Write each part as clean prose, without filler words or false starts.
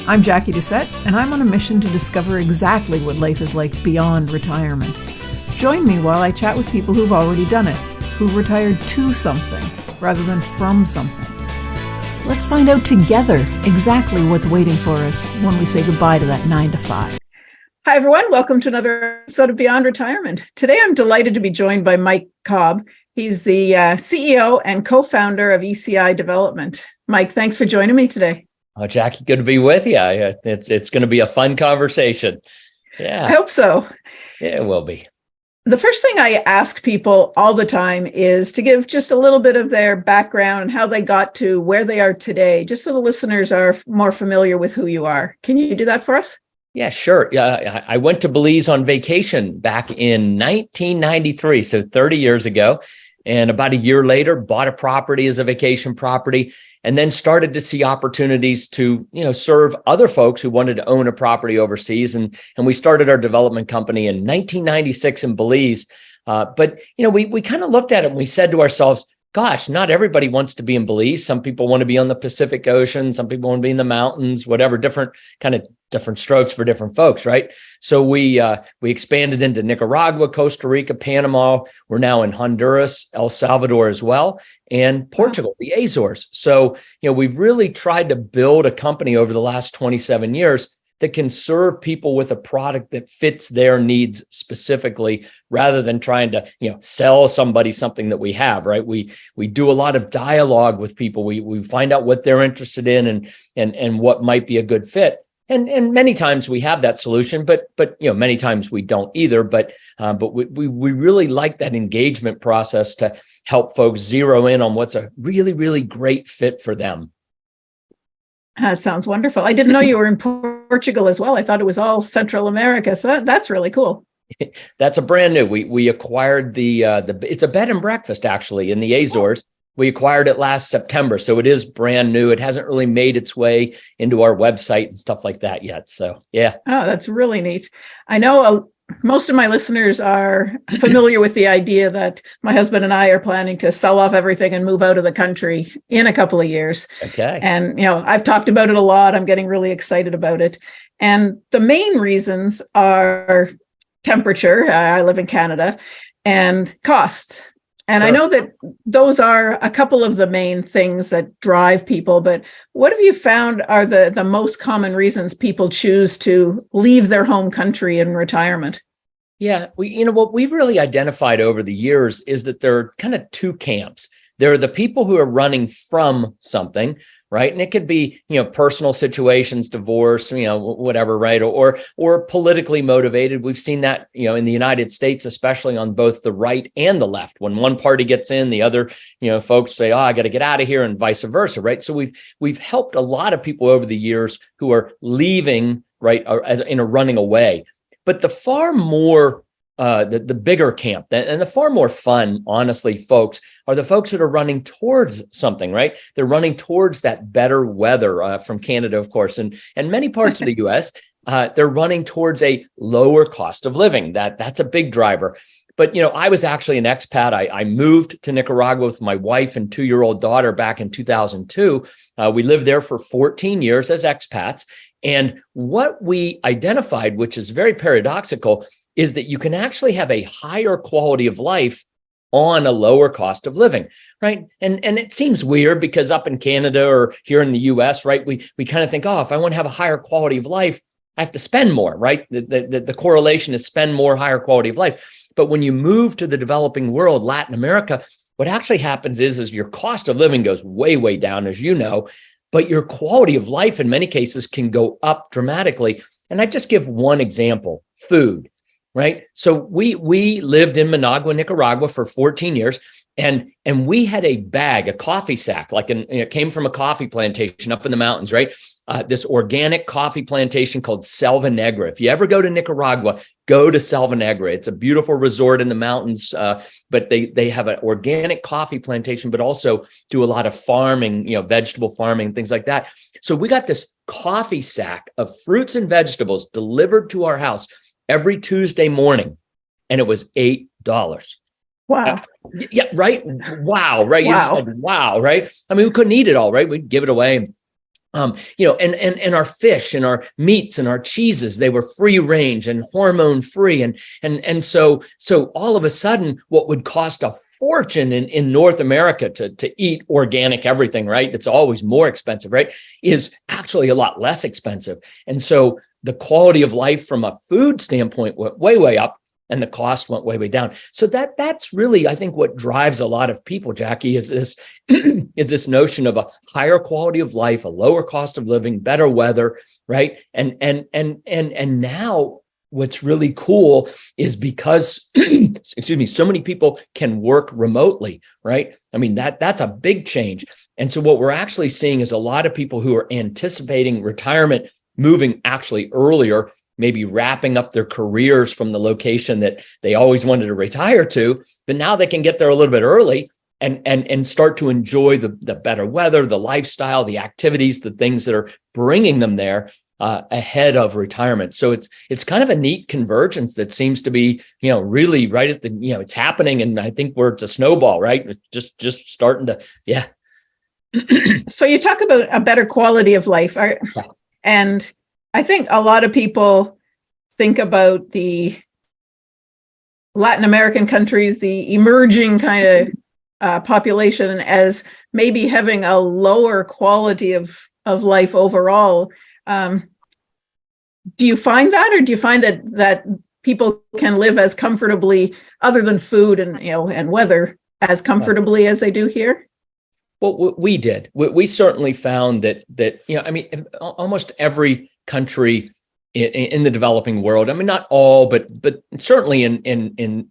I'm Jackie Doucette, and I'm on a mission to discover exactly what life is like beyond retirement. Join me while I chat with people who've already done it, who've retired to something rather than from something. Let's find out together exactly what's waiting for us when we say goodbye to that 9 to 5. Hi, everyone. Welcome to another episode of Beyond Retirement. Today, I'm delighted to be joined by Mike Cobb. He's the CEO and co-founder of ECI Development. Mike, thanks for joining me today. Oh, Jackie, good to be with you. It's going to be a fun conversation. Yeah. I hope so. Yeah, it will be. The first thing I ask people all the time is to give just a little bit of their background and how they got to where they are today, just so the listeners are more familiar with who you are. Can you do that for us? Yeah, sure. Yeah, I went to Belize on vacation back in 1993, so 30 years ago. And about a year later, bought a property as a vacation property, and then started to see opportunities to, serve other folks who wanted to own a property overseas. And we started our development company in 1996 in Belize. But we kind of looked at it and we said to ourselves, gosh, not everybody wants to be in Belize. Some people want to be on the Pacific Ocean. Some people want to be in the mountains, whatever, different strokes for different folks, right? So we expanded into Nicaragua, Costa Rica, Panama. We're now in Honduras, El Salvador as well, and Portugal, the Azores. So, we've really tried to build a company over the last 27 years that can serve people with a product that fits their needs specifically, rather than trying to, sell somebody something that we have, right? We do a lot of dialogue with people. We find out what they're interested in and what might be a good fit. And many times we have that solution, but many times we don't either. But we really like that engagement process to help folks zero in on what's a really, really great fit for them. That sounds wonderful. I didn't know you were in Portugal as well. I thought it was all Central America. So that's really cool. That's a brand new. We acquired it's a bed and breakfast actually in the Azores. We acquired it last September, so it is brand new. It hasn't really made its way into our website and stuff like that yet. So, yeah. Oh, that's really neat. I know most of my listeners are familiar with the idea that my husband and I are planning to sell off everything and move out of the country in a couple of years. Okay. And, I've talked about it a lot. I'm getting really excited about it. And the main reasons are temperature. I live in Canada, and costs. And Sure. I know that those are a couple of the main things that drive people, but what have you found are the most common reasons people choose to leave their home country in retirement? Yeah, what we've really identified over the years is that there are kind of two camps. There are the people who are running from something, right? And it could be, personal situations, divorce, whatever, right? Or politically motivated. We've seen that, in the United States, especially on both the right and the left. When one party gets in, the other, folks say, oh, I got to get out of here, and vice versa, right? So we've helped a lot of people over the years who are leaving, right, or running away. But the far more the bigger camp and the far more fun, honestly, folks, are the folks that are running towards something, right? They're running towards that better weather from Canada, of course, and many parts of the U.S. They're running towards a lower cost of living. That's a big driver. But, I was actually an expat. I moved to Nicaragua with my wife and 2-year-old daughter back in 2002. We lived there for 14 years as expats. And what we identified, which is very paradoxical, is that you can actually have a higher quality of life on a lower cost of living, right? And it seems weird because up in Canada or here in the US, right, we kind of think, oh, if I want to have a higher quality of life, I have to spend more, right? The correlation is spend more, higher quality of life. But when you move to the developing world, Latin America, what actually happens is your cost of living goes way, way down, as you know, but your quality of life in many cases can go up dramatically. And I just give one example, food. Right. So we lived in Managua, Nicaragua for 14 years. And we had a bag, a coffee sack, it came from a coffee plantation up in the mountains, right? This organic coffee plantation called Selva Negra. If you ever go to Nicaragua, go to Selva Negra. It's a beautiful resort in the mountains, but they have an organic coffee plantation, but also do a lot of farming, vegetable farming, things like that. So we got this coffee sack of fruits and vegetables delivered to our house every Tuesday morning, and it was $8. Wow. Yeah, right. Wow. Right. Wow. You just said, wow. Right. I mean, we couldn't eat it all, right? We'd give it away. And our fish and our meats and our cheeses, they were free range and hormone free. And so all of a sudden, what would cost a fortune in North America to eat organic everything, right? It's always more expensive, right? Is actually a lot less expensive. And so the quality of life from a food standpoint went way, way up, and the cost went way, way down. So that's really, I think, what drives a lot of people, Jackie, is this is this notion of a higher quality of life, a lower cost of living, better weather, right? And now what's really cool is because, excuse me, so many people can work remotely, right? I mean, that's a big change. And so what we're actually seeing is a lot of people who are anticipating retirement moving actually earlier, maybe wrapping up their careers from the location that they always wanted to retire to, but now they can get there a little bit early and start to enjoy the better weather, the lifestyle, the activities, the things that are bringing them there ahead of retirement. So it's kind of a neat convergence that seems to be, really right at the, it's happening. And I think it's a snowball, right? It's just starting to, yeah. So you talk about a better quality of life, and I think a lot of people think about the Latin American countries, the emerging kind of population, as maybe having a lower quality of life overall. Do you find that, or do you find that people can live as comfortably, other than food and weather, as comfortably as they do here? Well, we did. We certainly found that almost every country in the developing world. I mean, not all, but certainly in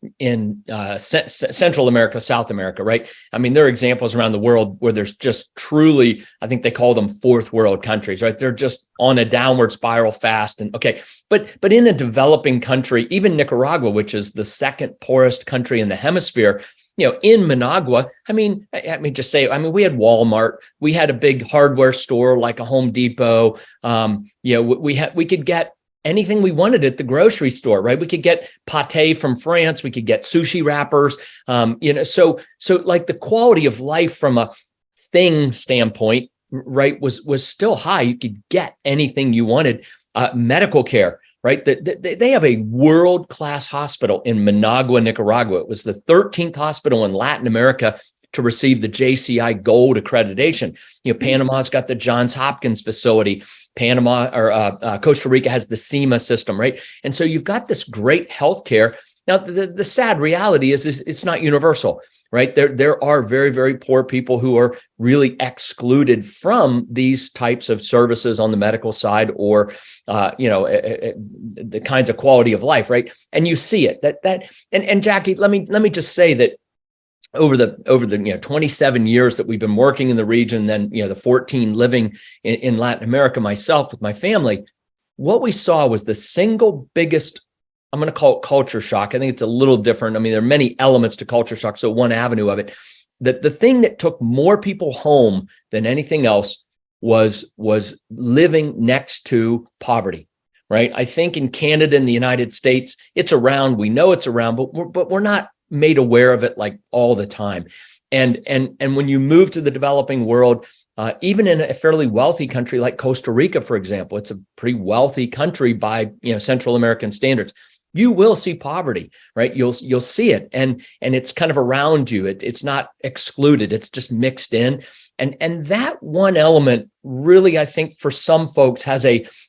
Central America, South America, right? I mean, there are examples around the world where there's just truly, I think they call them fourth world countries, right? They're just on a downward spiral fast. And okay, but in a developing country, even Nicaragua, which is the second poorest country in the hemisphere, in Managua, we had Walmart, we had a big hardware store like a Home Depot. We could get anything we wanted at the grocery store, right? We could get pate from France, we could get sushi wrappers. So like the quality of life from a thing standpoint, right, was still high. You could get anything you wanted. Medical care, right? They have a world-class hospital in Managua, Nicaragua. It was the 13th hospital in Latin America to receive the JCI Gold accreditation. Panama's got the Johns Hopkins facility. Costa Rica has the SEMA system, right? And so you've got this great healthcare. Now, the sad reality is it's not universal, right? There are very, very poor people who are really excluded from these types of services on the medical side, or the kinds of quality of life, right? And you see it. And Jackie, let me just say that over the 27 years that we've been working in the region, then the 14 living in Latin America myself with my family, what we saw was the single biggest, I'm going to call it culture shock. I think it's a little different. I mean, there are many elements to culture shock. So one avenue of it, that the thing that took more people home than anything else was living next to poverty, right? I think in Canada and the United States, it's around, we know it's around, but we're not made aware of it like all the time. And when you move to the developing world, even in a fairly wealthy country like Costa Rica, for example, it's a pretty wealthy country by Central American standards. You will see poverty, right? You'll see it, and it's kind of around you. It's not excluded; it's just mixed in. And that one element really, I think, for some folks has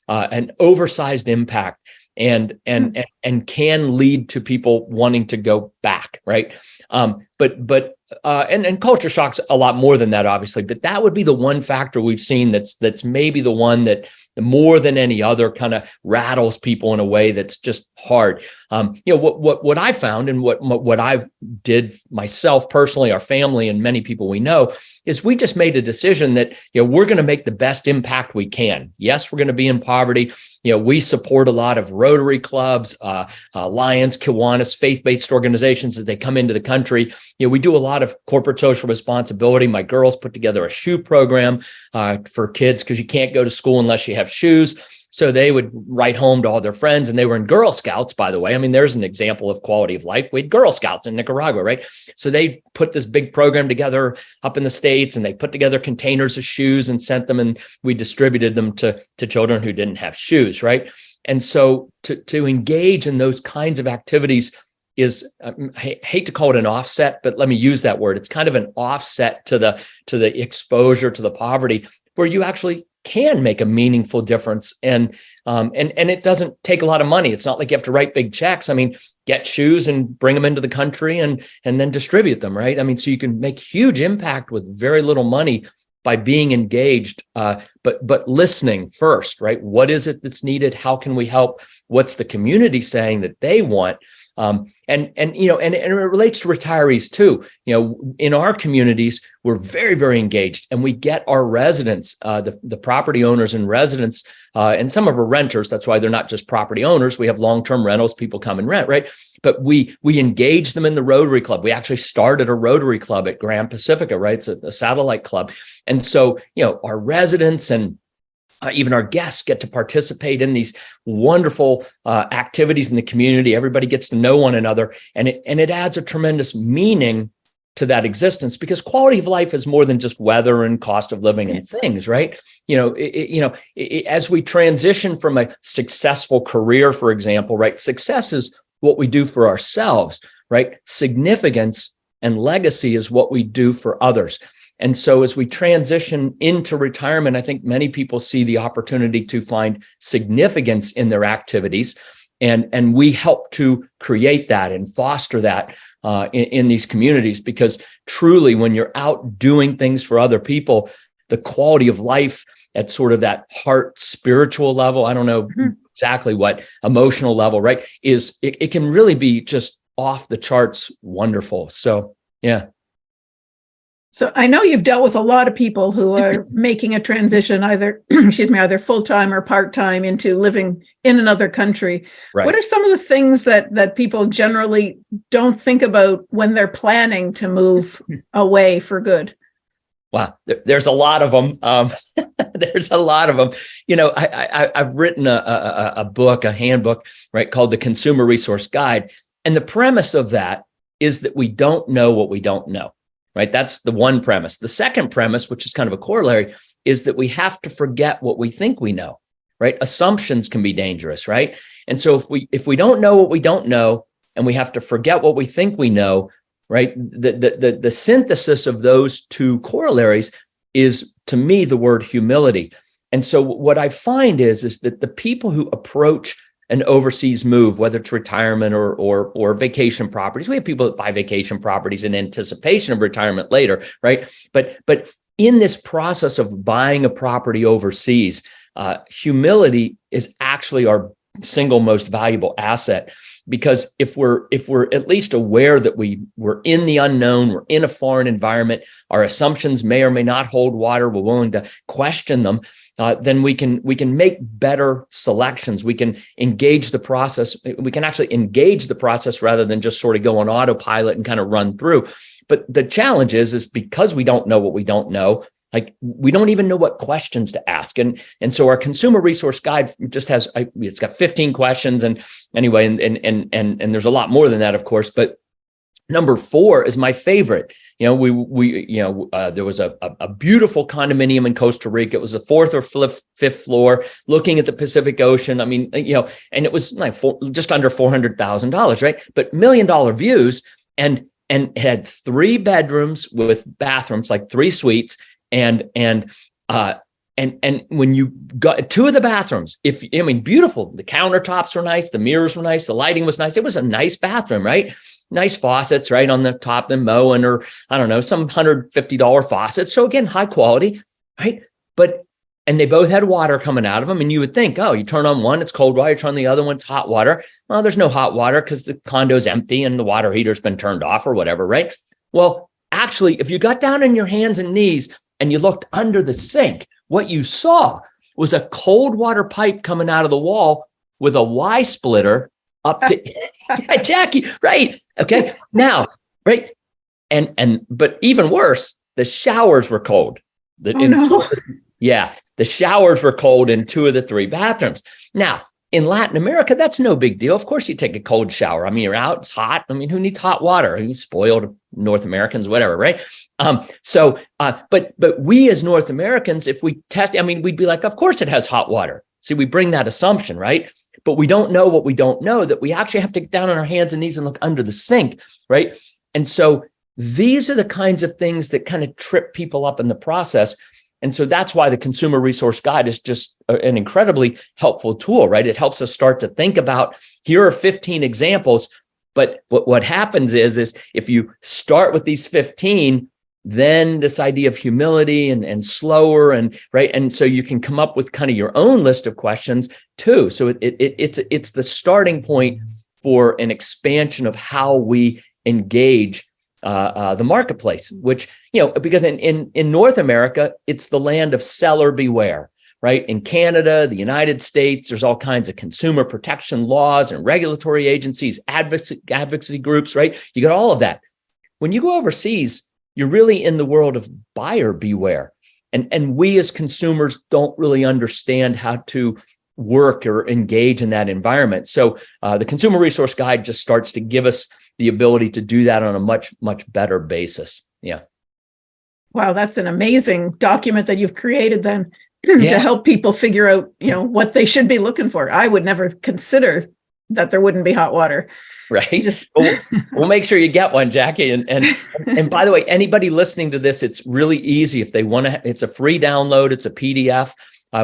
an oversized impact, and can lead to people wanting to go back, right? But culture shock's a lot more than that, obviously. But that would be the one factor we've seen that's maybe the one that more than any other kind of rattles people in a way that's just hard. What I found, and what I did myself personally, our family, and many people we know, is we just made a decision that we're going to make the best impact we can. Yes, we're going to be in poverty. We support a lot of Rotary clubs, Lions, Kiwanis, faith-based organizations as they come into the country. We do a lot of corporate social responsibility. My girls put together a shoe program for kids because you can't go to school unless you have shoes. So they would write home to all their friends, and they were in Girl Scouts, by the way. I mean, there's an example of quality of life. We had Girl Scouts in Nicaragua, right? So they put this big program together up in the States, and they put together containers of shoes and sent them, and we distributed them to children who didn't have shoes, right? And so to engage in those kinds of activities is, I hate to call it an offset, but let me use that word. It's kind of an offset to the exposure to the poverty, where you actually can make a meaningful difference. And it doesn't take a lot of money. It's not like you have to write big checks. I mean, get shoes and bring them into the country and then distribute them, right? I mean, so you can make huge impact with very little money by being engaged, but listening first, right? What is it that's needed? How can we help? What's the community saying that they want? And it relates to retirees too. In our communities, we're very, very engaged, and we get our residents, the property owners and residents, and some of our renters. That's why they're not just property owners. We have long-term rentals. People come and rent, right? But we engage them in the Rotary Club. We actually started a Rotary Club at Grand Pacifica, right? It's a satellite club. And so, our residents and even our guests get to participate in these wonderful activities in the community. Everybody gets to know one another, and it adds a tremendous meaning to that existence, because quality of life is more than just weather and cost of living and things, right? As we transition from a successful career, for example, right? Success is what we do for ourselves, right? Significance and legacy is what we do for others. And so as we transition into retirement, I think many people see the opportunity to find significance in their activities. And we help to create that and foster that in these communities, because truly, when you're out doing things for other people, the quality of life at sort of that heart spiritual level, I don't know exactly what emotional level, right, is it can really be just off the charts wonderful. So, yeah. So I know you've dealt with a lot of people who are making a transition, either full-time or part-time, into living in another country. Right. What are some of the things that people generally don't think about when they're planning to move away for good? Wow, there's a lot of them. There's a lot of them. I've written a book, a handbook, right, called the Consumer Resource Guide. And the premise of that is that we don't know what we don't know. Right? That's the one premise. The second premise, which is kind of a corollary, is that we have to forget what we think we know, right? Assumptions can be dangerous, right? And so if we don't know what we don't know, and we have to forget what we think we know, right? The synthesis of those two corollaries is, to me, the word humility. And so what I find is that the people who approach an overseas move, whether it's retirement or vacation properties. We have people that buy vacation properties in anticipation of retirement later, right? But in this process of buying a property overseas, humility is actually our single most valuable asset. Because if we're at least aware that we're in the unknown, we're in a foreign environment, our assumptions may or may not hold water, we're willing to question them, then we can make better selections. We can engage the process. We can actually engage the process rather than just sort of go on autopilot and kind of run through. But the challenge is because we don't know what we don't know, like we don't even know what questions to ask. And so our consumer resource guide just has, it's got 15 questions. And anyway, and there's a lot more than that, of course, but number 4 is my favorite. There was a beautiful condominium in Costa Rica. It was the 4th or 5th floor looking at the Pacific Ocean. I mean, and it was like just under $400,000, right? But $1 million views, and it had 3 bedrooms with bathrooms, like 3 suites. And when you got 2 of the bathrooms, beautiful. The countertops were nice. The mirrors were nice. The lighting was nice. It was a nice bathroom, right? Nice faucets, right, on the top, and Moen, or I don't know, some $150 faucets. So again, high quality, right? And they both had water coming out of them. And you would think, oh, you turn on one, it's cold water. You turn on the other one, it's hot water. Well, there's no hot water because the condo's empty and the water heater's been turned off or whatever, right? Well, actually, if you got down on your hands and knees and you looked under the sink, what you saw was a cold water pipe coming out of the wall with a Y splitter up to Jackie, right? Okay. Now, right. But even worse, the showers were cold. Yeah. The showers were cold in 2 of the 3 bathrooms. Now, in Latin America, that's no big deal. Of course, you take a cold shower. I mean, you're out, it's hot. I mean, who needs hot water? You spoiled North Americans, whatever, right? But we as North Americans, if we test, I mean, we'd be like, of course it has hot water. See, we bring that assumption, right? But we don't know what we don't know, that we actually have to get down on our hands and knees and look under the sink, right? And so these are the kinds of things that kind of trip people up in the process. And so that's why the Consumer Resource Guide is just an incredibly helpful tool, right? It helps us start to think about, here are 15 examples, but what happens is if you start with these 15, then this idea of humility and slower and right. And so you can come up with kind of your own list of questions too. So it's the starting point for an expansion of how we engage the marketplace, which, because in North America, it's the land of seller beware, right? In Canada, the United States, there's all kinds of consumer protection laws and regulatory agencies, advocacy groups, right? You got all of that. When you go overseas, you're really in the world of buyer beware. And we as consumers don't really understand how to work or engage in that environment. So the Consumer Resource Guide just starts to give us the ability to do that on a much, much better basis. Yeah. Wow, that's an amazing document that you've created then to help people figure out, what they should be looking for. I would never consider that there wouldn't be hot water. Right. We'll make sure you get one, Jackie. And by the way, anybody listening to this, it's really easy. If they want to, it's a free download. It's a PDF.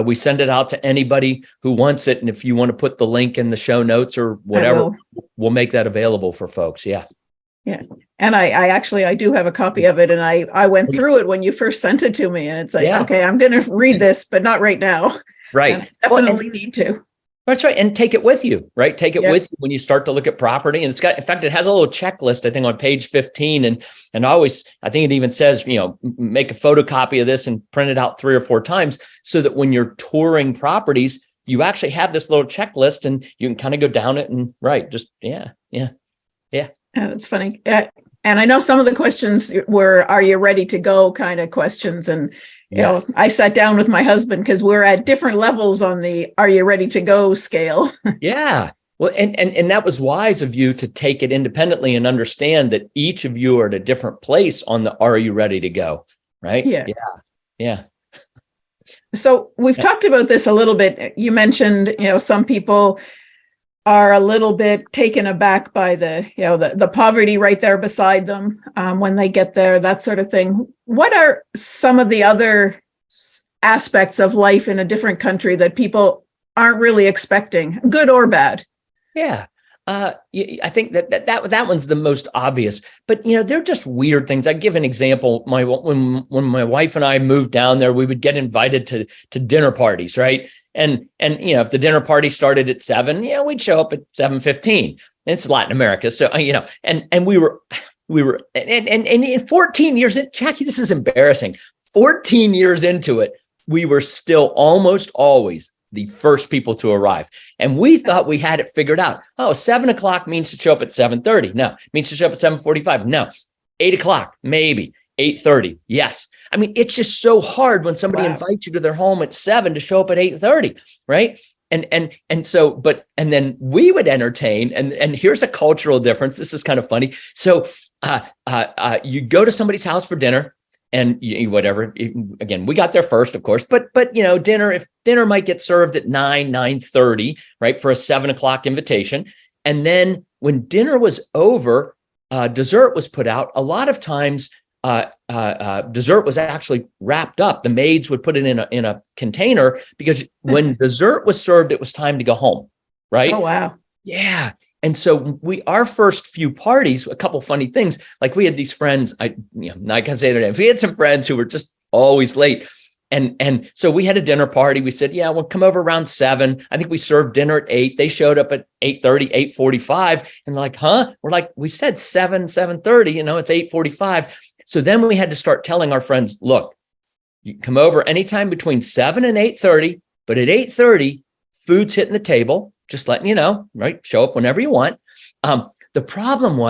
We send it out to anybody who wants it. And if you want to put the link in the show notes or whatever, we'll make that available for folks. Yeah. Yeah. And I do have a copy of it. And I went through it when you first sent it to me. And it's like, okay, I'm going to read this, but not right now. Right. I definitely need to. That's right. And take it with you, right? Take it with you when you start to look at property. And in fact, it has a little checklist, I think, on page 15. And I think it even says, make a photocopy of this and print it out 3 or 4 times so that when you're touring properties, you actually have this little checklist and you can kind of go down it and That's funny. And I know some of the questions were, are you ready to go kind of questions. And I sat down with my husband because we're at different levels on the are you ready to go scale. Yeah. Well, and that was wise of you to take it independently and understand that each of you are at a different place on the are you ready to go? Right. Yeah. So we've talked about this a little bit. You mentioned, some people are a little bit taken aback by the poverty right there beside them when they get there, that sort of thing. What are some of the other aspects of life in a different country that people aren't really expecting, good or bad? Yeah. I think that one's the most obvious, but they're just weird things. I give an example. When my wife and I moved down there, we would get invited to dinner parties, right? And if the dinner party started at 7, we'd show up at 7:15. It's Latin America, so and we were in 14 years in, Jackie, this is embarrassing. 14 years into it, we were still almost always the first people to arrive. And we thought we had it figured out. Oh, 7 o'clock means to show up at 7:30. No, it means to show up at 7:45. No, 8 o'clock, maybe 8:30. Yes. I mean, it's just so hard when somebody invites you to their home at 7 to show up at 8:30, right? And so, and then we would entertain, and here's a cultural difference. This is kind of funny. So you go to somebody's house for dinner, and whatever. Again, we got there first, of course, but if dinner might get served at 9:30, right, for a 7 o'clock invitation, and then when dinner was over, dessert was put out. A lot of times, dessert was actually wrapped up. The maids would put it in a container because when dessert was served, it was time to go home, right? Oh wow! Yeah. And so our first few parties, a couple funny things, like we had these friends, I can say their names. We had some friends who were just always late. And so we had a dinner party. We said, we'll come over around 7. I think we served dinner at 8. They showed up at 8:30, 8:45. And they're like, huh? We're like, we said 7:30, it's 8:45. So then we had to start telling our friends, look, you come over anytime between 7 and 8:30, but at 8:30, food's hitting the table. Just letting you know, right? Show up whenever you want. The problem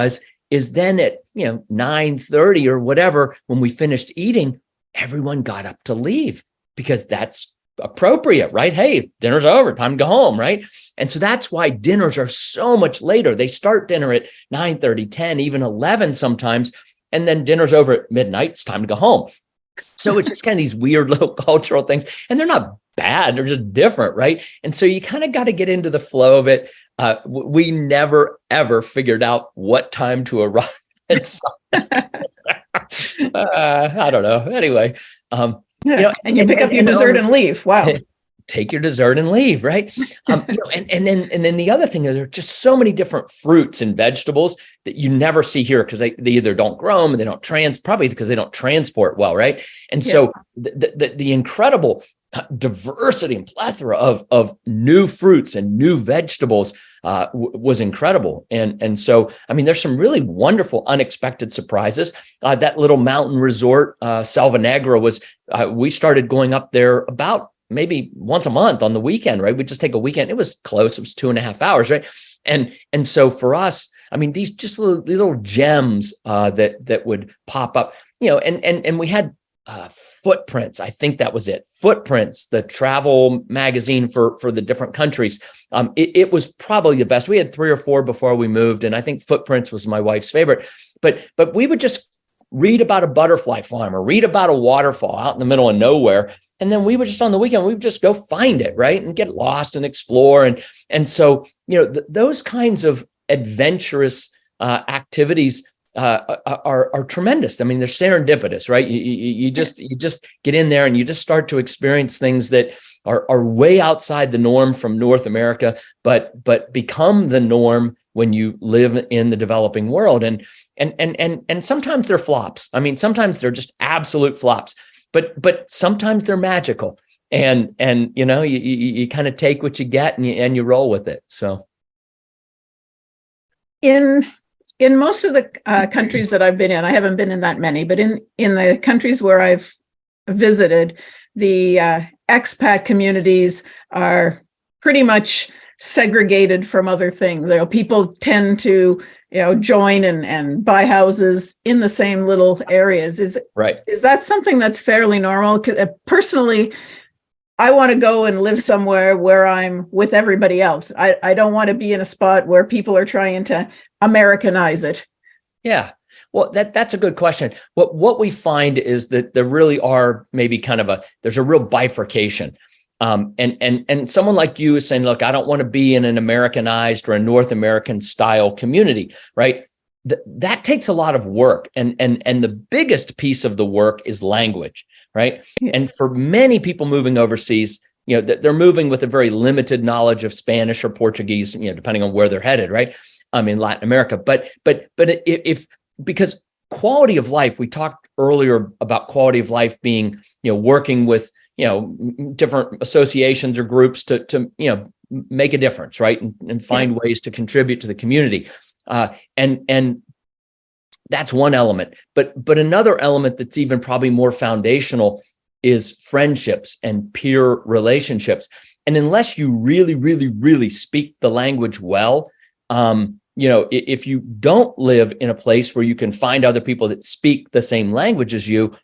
is then at 9:30 or whatever, when we finished eating, everyone got up to leave. because that's appropriate, right? Hey, dinner's over, time to go home, right? And so that's why dinners are so much later. They start dinner at 9:30, 10, even 11 sometimes, and then dinner's over at midnight. It's time to go home. So it's just kind of these weird little cultural things, and they're not bad. They're just different, right? And so you kind of got to get into the flow of it. We never, ever figured out what time to arrive. I don't know. Anyway, and you pick up your dessert and leave. Wow. Take your dessert and leave, right? And then the other thing is there are just so many different fruits and vegetables that you never see here because they either don't grow them, or they don't probably because they don't transport well, right? And so the incredible diversity and plethora of new fruits and new vegetables was incredible. And so, I mean, there's some really wonderful, unexpected surprises. That little mountain resort, Selva Negra, we started going up there about maybe once a month on the weekend, right? We'd just take a weekend. It was close. It was 2.5 hours, right? And so for us, I mean, these just little gems that would pop up, and we had Footprints. I think that was it. Footprints, the travel magazine for the different countries. It was probably the best. We had 3 or 4 before we moved, and I think Footprints was my wife's favorite. But we would just read about a butterfly farm or read about a waterfall out in the middle of nowhere. And then we would just on the weekend, we would just go find it, right? And get lost and explore. And so, those kinds of adventurous activities are tremendous. I mean, they're serendipitous, right? You just get in there and you just start to experience things that are way outside the norm from North America, but become the norm when you live in the developing world. And sometimes they're flops. I mean, sometimes they're just absolute flops. But sometimes they're magical, and you kind of take what you get and you roll with it. So, in most of the countries that I've been in, I haven't been in that many, but in the countries where I've visited, the expat communities are pretty much segregated from other things. People tend to join and buy houses in the same little areas. Is that something that's fairly normal? 'Cause personally, I want to go and live somewhere where I'm with everybody else. I don't want to be in a spot where people are trying to Americanize it. Yeah. Well, that's a good question. What we find is that there really are maybe there's a real bifurcation. And someone like you is saying, look, I don't want to be in an Americanized or a North American style community, right? That takes a lot of work. And the biggest piece of the work is language, right? Yeah. And for many people moving overseas, they're moving with a very limited knowledge of Spanish or Portuguese, depending on where they're headed, right? In Latin America. But because quality of life, we talked earlier about quality of life being, working with different associations or groups to make a difference, right? And find ways to contribute to the community. And that's one element. But another element that's even probably more foundational is friendships and peer relationships. And unless you really, really, really speak the language well, if you don't live in a place where you can find other people that speak the same language as you,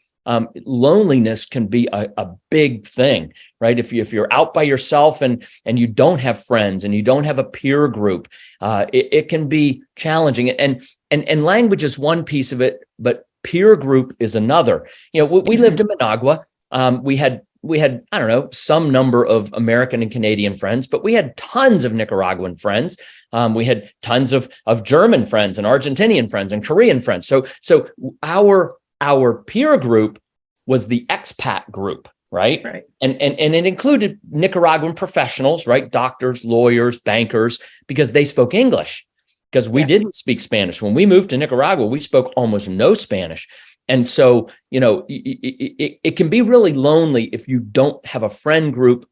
loneliness can be a big thing, right? If you're out by yourself and you don't have friends and you don't have a peer group, it can be challenging. And language is one piece of it, but peer group is another. We lived in Managua. We had, I don't know, some number of American and Canadian friends, but we had tons of Nicaraguan friends. We had tons of German friends and Argentinian friends and Korean friends. So our peer group was the expat group, right? And it included Nicaraguan professionals, right? Doctors, lawyers, bankers, because they spoke English, because we didn't speak Spanish. When we moved to Nicaragua, we spoke almost no Spanish. And so, it can be really lonely if you don't have a friend group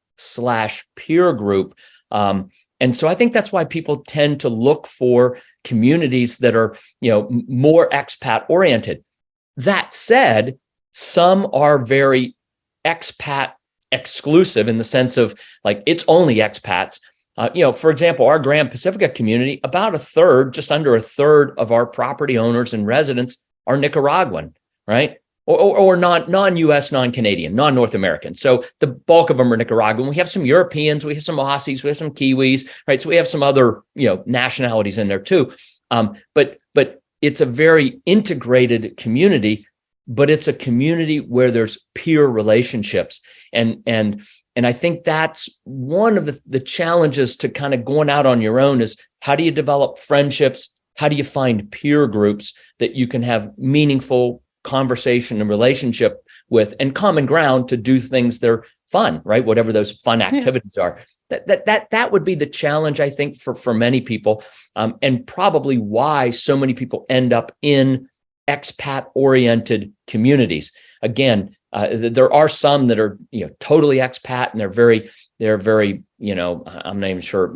/ peer group. And so I think that's why people tend to look for communities that are, more expat oriented. That said, some are very expat exclusive in the sense of like, it's only expats. For example, our Grand Pacifica community, about a third, just under a third of our property owners and residents are Nicaraguan, right? or non-US, non-Canadian, non-North American. So the bulk of them are Nicaraguan. We have some Europeans, we have some Aussies, we have some Kiwis, right? So we have some other, nationalities in there too. But it's a very integrated community, but it's a community where there's peer relationships. And I think that's one of the challenges to kind of going out on your own is how do you develop friendships? How do you find peer groups that you can have meaningful conversation and relationship with and common ground to do things that are fun, right? Whatever those fun activities are. That would be the challenge, I think, for many people, and probably why so many people end up in expat-oriented communities. Again, there are some that are totally expat and they're very I'm not even sure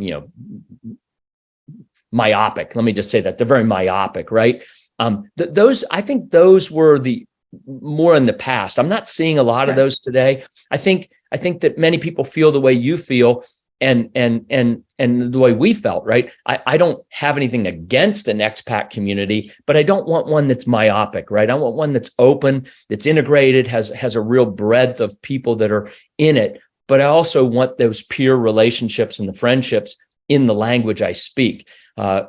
myopic. Let me just say that they're very myopic, right? I think those were the more in the past. I'm not seeing a lot of those today. I think that many people feel the way you feel and the way we felt, right? I don't have anything against an expat community, but I don't want one that's myopic, right? I want one that's open, that's integrated, has a real breadth of people that are in it. But I also want those peer relationships and the friendships in the language I speak.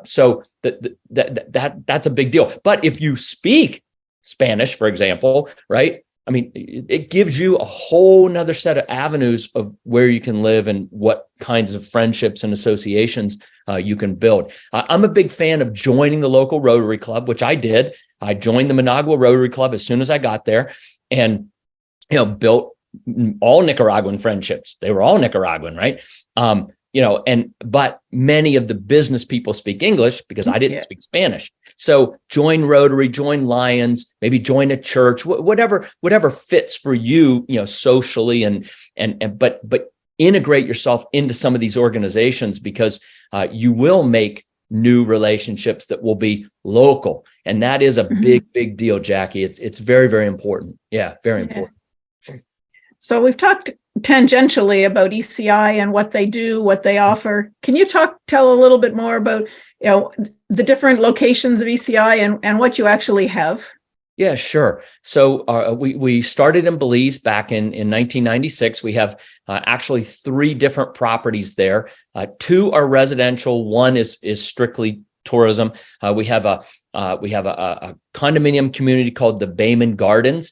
So that's a big deal. But if you speak Spanish, for example, right? I mean, it gives you a whole nother set of avenues of where you can live and what kinds of friendships and associations you can build. I'm a big fan of joining the local Rotary Club, which I did. I joined the Managua Rotary Club as soon as I got there and, built all Nicaraguan friendships. They were all Nicaraguan, right? But many of the business people speak English because I didn't speak Spanish. So join Rotary, join Lions, maybe join a church, whatever fits for you, socially but integrate yourself into some of these organizations because you will make new relationships that will be local. And that is a big deal, Jackie. It's very, very important. Yeah, very important. So we've talked tangentially about ECI and what they do, what they offer. Can you tell a little bit more about, the different locations of ECI and what you actually have? Yeah, sure. So we started in Belize back in 1996. We have actually 3 different properties there. 2 are residential. 1 is strictly tourism. We have a condominium community called the Bayman Gardens.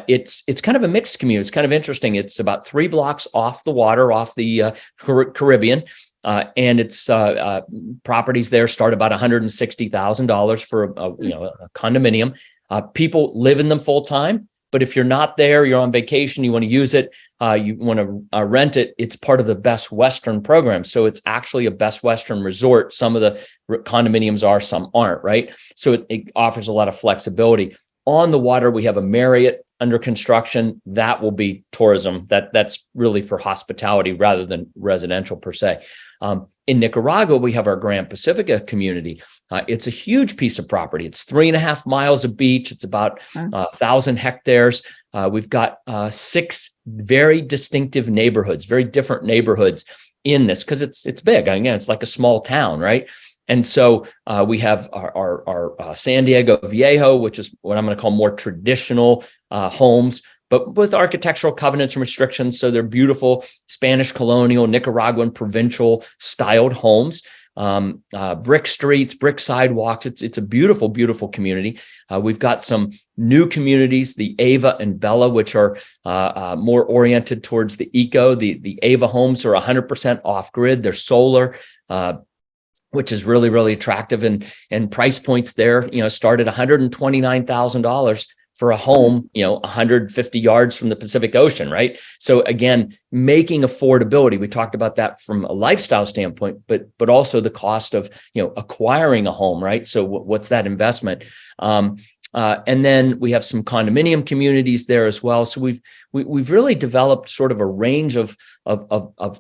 It's kind of a mixed community. It's kind of interesting. It's about 3 blocks off the water, off the Caribbean. And it's properties there start about $160,000 for a condominium. People live in them full time, but if you're not there, you're on vacation, you want to use it, you want to rent it, it's part of the Best Western program. So it's actually a Best Western resort. Some of the condominiums are, some aren't, right? So it offers a lot of flexibility. On the water, we have a Marriott under construction. That will be tourism. That's really for hospitality rather than residential per se. In Nicaragua, we have our Grand Pacifica community. It's a huge piece of property. It's 3.5 miles of beach. It's about 1,000 hectares. We've got 6 very distinctive neighborhoods, very different neighborhoods in this because it's big. Again, it's like a small town, right? And so we have our San Diego Viejo, which is what I'm going to call more traditional homes, but with architectural covenants and restrictions. So they're beautiful Spanish colonial, Nicaraguan provincial styled homes, brick streets, brick sidewalks. It's a beautiful, beautiful community. We've got some new communities, the Ava and Bella, which are more oriented towards the eco. The Ava homes are 100% off grid. They're solar, which is really, really attractive. And price points there, start at $129,000 for a home, 150 yards from the Pacific Ocean, right? So again, making affordability, we talked about that from a lifestyle standpoint, but also the cost of, acquiring a home, right? So what's that investment? And then we have some condominium communities there as well. So we've really developed sort of a range of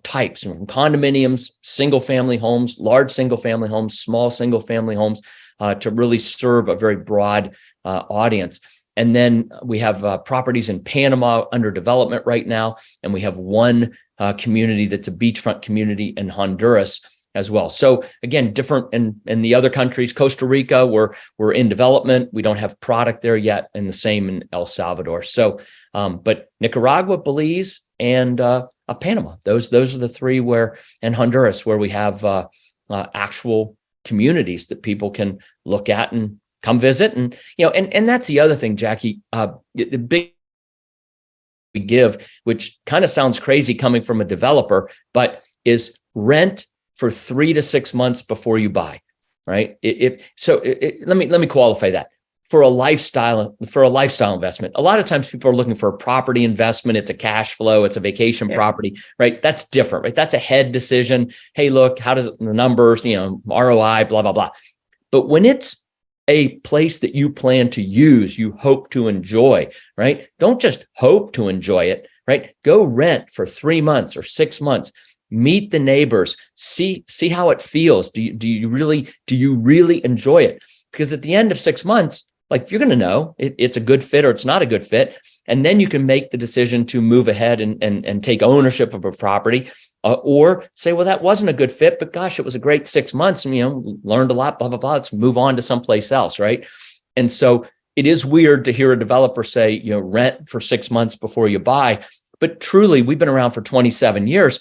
types, from condominiums, single family homes, large single family homes, small single family homes, to really serve a very broad audience. And then we have properties in Panama under development right now, and we have one community that's a beachfront community in Honduras. as well. So again, different in the other countries. Costa Rica, we're in development. We don't have product there yet, and the same in El Salvador. So, but Nicaragua, Belize, and Panama. Those are the three and Honduras, where we have actual communities that people can look at and come visit. And and that's the other thing, Jackie. The big we give, which kind of sounds crazy coming from a developer, but is rent for 3 to 6 months before you buy, right? Let me qualify that. For a lifestyle investment, a lot of times people are looking for a property investment. It's a cash flow. It's a vacation property, right? That's different, right? That's a head decision. Hey, look, how does the numbers, ROI, blah, blah, blah. But when it's a place that you plan to use, you hope to enjoy, right? Don't just hope to enjoy it, right? Go rent for 3 months or 6 months. Meet the neighbors. See how it feels. Do you really enjoy it? Because at the end of 6 months, like, you're going to know it's a good fit or it's not a good fit. And then you can make the decision to move ahead and take ownership of a property, or say, well, that wasn't a good fit, but gosh, it was a great 6 months and, learned a lot, blah, blah, blah. Let's move on to someplace else, right? And so it is weird to hear a developer say, rent for 6 months before you buy. But truly, we've been around for 27 years.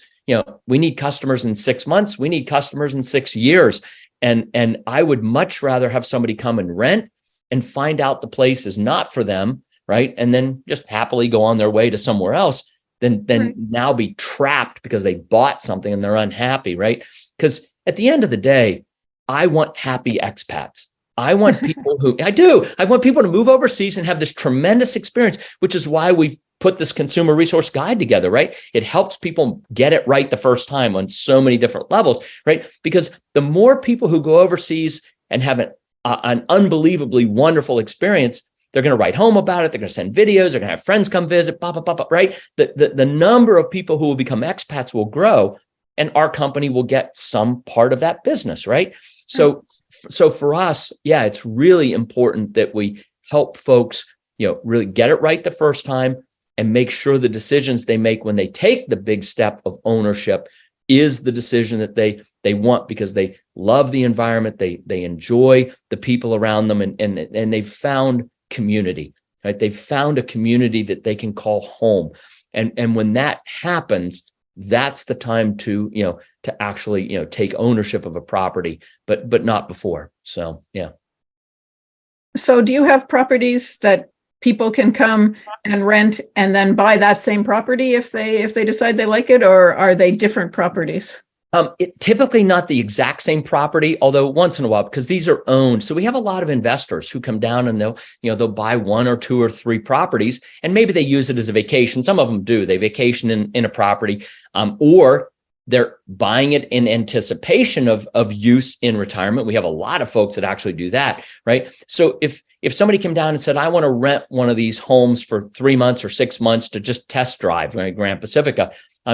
We need customers in 6 months. We need customers in 6 years. And I would much rather have somebody come and rent and find out the place is not for them, right? And then just happily go on their way to somewhere else than now be trapped because they bought something and they're unhappy, right? Because at the end of the day, I want happy expats. I want people I want people to move overseas and have this tremendous experience, which is why we've put this consumer resource guide together, right? It helps people get it right the first time on so many different levels, right? Because the more people who go overseas and have an unbelievably wonderful experience, they're going to write home about it. They're going to send videos. They're going to have friends come visit, blah, blah, blah, blah, right? The number of people who will become expats will grow, and our company will get some part of that business, right? So for us, it's really important that we help folks, really get it right the first time and make sure the decisions they make when they take the big step of ownership is the decision that they want, because they love the environment, they enjoy the people around them, and they've found community, right? They've found a community that they can call home. And when that happens, that's the time to actually, take ownership of a property, but not before. So, yeah. So do you have properties that people can come and rent and then buy that same property if they decide they like it, or are they different properties? Typically not the exact same property, although once in a while, because these are owned. So we have a lot of investors who come down and they'll buy 1 or 2 or 3 properties, and maybe they use it as a vacation. Some of them do. They vacation in a property, or they're buying it in anticipation of use in retirement. We have a lot of folks that actually do that, right? So if somebody came down and said, I want to rent one of these homes for 3 months or 6 months to just test drive, right, Grand Pacifica,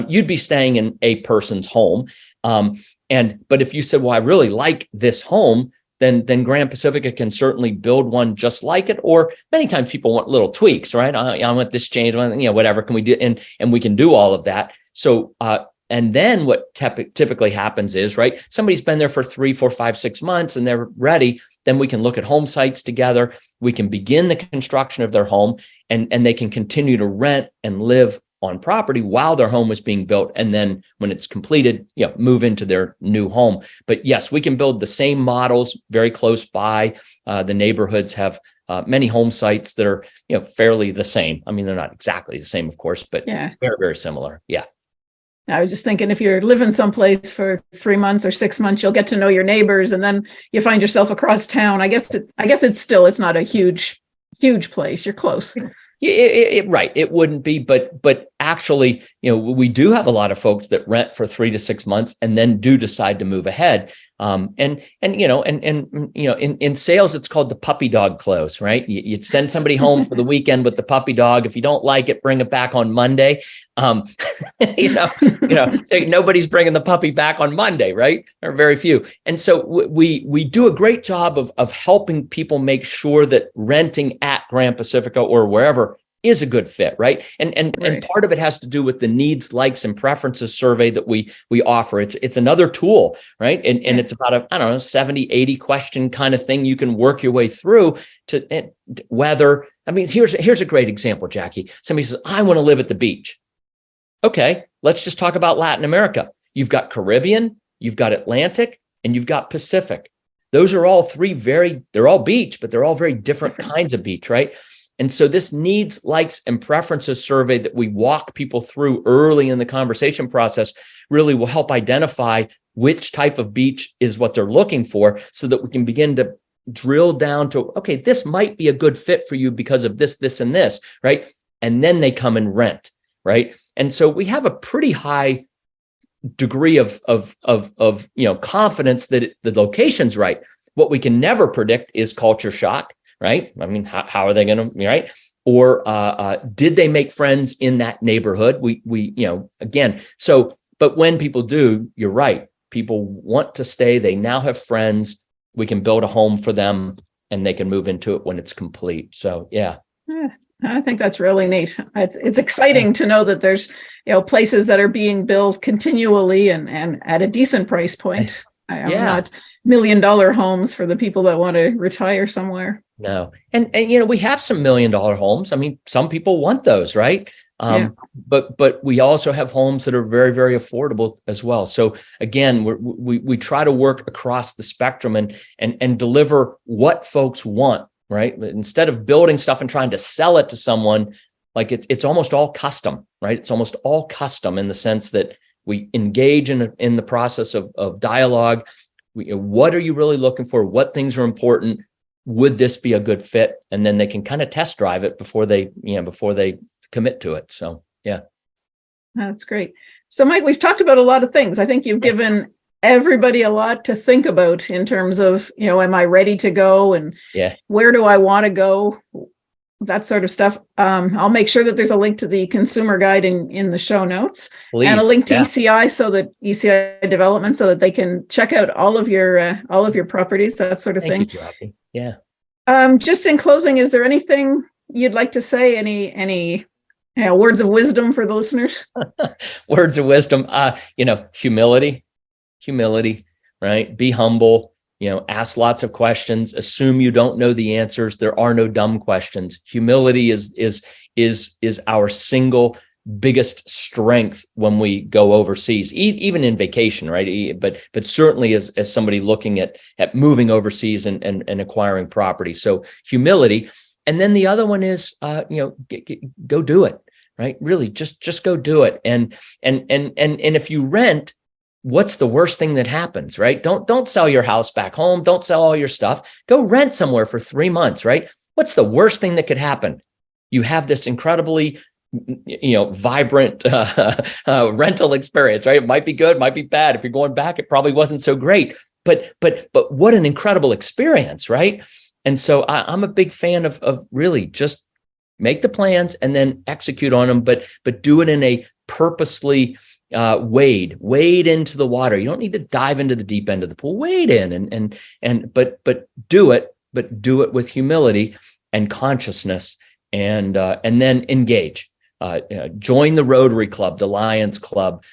you'd be staying in a person's home. But if you said, well, I really like this home, then Grand Pacifica can certainly build one just like it. Or many times people want little tweaks, right? I want this change, whatever can we do? And we can do all of that. So, and then what typically happens is, right, somebody's been there for 3, 4, 5, 6 months and they're ready. Then we can look at home sites together. We can begin the construction of their home, and they can continue to rent and live on property while their home is being built. And then when it's completed, move into their new home. But yes, we can build the same models very close by. The neighborhoods have many home sites that are, fairly the same. I mean, they're not exactly the same, of course, but very, very similar. Yeah. I was just thinking, if you're living someplace for 3 months or 6 months, you'll get to know your neighbors, and then you find yourself across town. I guess it's not a huge place. You're close. Right. It wouldn't be, but actually, we do have a lot of folks that rent for 3 to 6 months and then do decide to move ahead. In sales, it's called the puppy dog close, right? You'd send somebody home for the weekend with the puppy dog. If you don't like it, bring it back on Monday. So nobody's bringing the puppy back on Monday, right? There are very few. And so we do a great job of helping people make sure that renting at Grand Pacifica or wherever is a good fit, right? And part of it has to do with the needs, likes, and preferences survey that we offer. It's another tool, right? And it's about a 70, 80 question kind of thing you can work your way through to whether, here's a great example, Jackie. Somebody says, I want to live at the beach. Okay, let's just talk about Latin America. You've got Caribbean, you've got Atlantic, and you've got Pacific. Those are all they're all beach, but they're all very different kinds of beach, right? And so this needs, likes, and preferences survey that we walk people through early in the conversation process really will help identify which type of beach is what they're looking for, so that we can begin to drill down to, okay, this might be a good fit for you because of this, this, and this, right? And then they come and rent, right? And so we have a pretty high degree of confidence that the location's right. What we can never predict is culture shock, right? How are they going to, right? Or did they make friends in that neighborhood? But when people do, you're right. People want to stay. They now have friends. We can build a home for them, and they can move into it when it's complete. So, yeah. I think that's really neat. It's exciting to know that there's places that are being built continually and at a decent price point. Not $1 million homes for the people that want to retire somewhere. No, and we have some $1 million homes. Some people want those, right? But we also have homes that are very, very affordable as well. So again, we try to work across the spectrum and deliver what folks want. Right. Instead of building stuff and trying to sell it to someone, like it's almost all custom, right? It's almost all custom in the sense that we engage in the process of dialogue. What are you really looking for? What things are important? Would this be a good fit? And then they can kind of test drive it before they commit to it. So, yeah. That's great. So, Mike, we've talked about a lot of things. I think you've given everybody a lot to think about in terms of, am I ready to go, and where do I want to go? That sort of stuff. I'll make sure that there's a link to the consumer guide in the show notes. Please. And a link to ECI, so that ECI Development, so that they can check out all of your properties, that sort of thing. Thank you, Jackie. Yeah. Just in closing, is there anything you'd like to say? Any words of wisdom for the listeners? Words of wisdom. Humility, right? Be humble, ask lots of questions, assume you don't know the answers. There are no dumb questions. Humility is our single biggest strength when we go overseas, even in vacation, right? But certainly as somebody looking at moving overseas and acquiring property. So humility. And then the other one is, go do it, right? Really just go do it. And if you rent, what's the worst thing that happens, right? Don't sell your house back home. Don't sell all your stuff. Go rent somewhere for 3 months, right? What's the worst thing that could happen? You have this incredibly, vibrant rental experience, right? It might be good, might be bad. If you're going back, it probably wasn't so great. But what an incredible experience, right? And so I'm a big fan of really just make the plans and then execute on them, but do it in a purposely wade into the water. You don't need to dive into the deep end of the pool. Wade in but do it with humility and consciousness, and then engage. Join the Rotary Club, the Lions Club.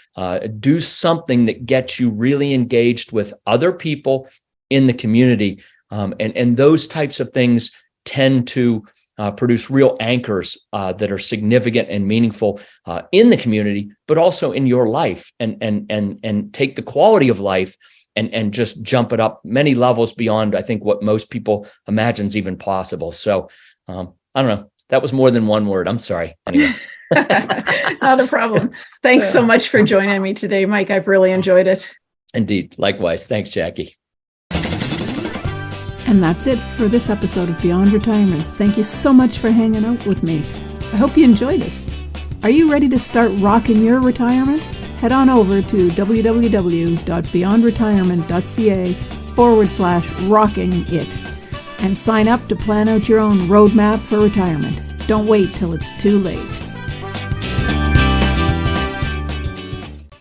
Do something that gets you really engaged with other people in the community, and those types of things tend to produce real anchors that are significant and meaningful in the community, but also in your life, and take the quality of life and just jump it up many levels beyond, I think, what most people imagine is even possible. So I don't know. That was more than one word. I'm sorry. Anyway. Not a problem. Thanks so much for joining me today, Mike. I've really enjoyed it. Indeed. Likewise. Thanks, Jackie. And that's it for this episode of Beyond Retirement. Thank you so much for hanging out with me. I hope you enjoyed it. Are you ready to start rocking your retirement? Head on over to www.beyondretirement.ca/rocking it and sign up to plan out your own roadmap for retirement. Don't wait till it's too late.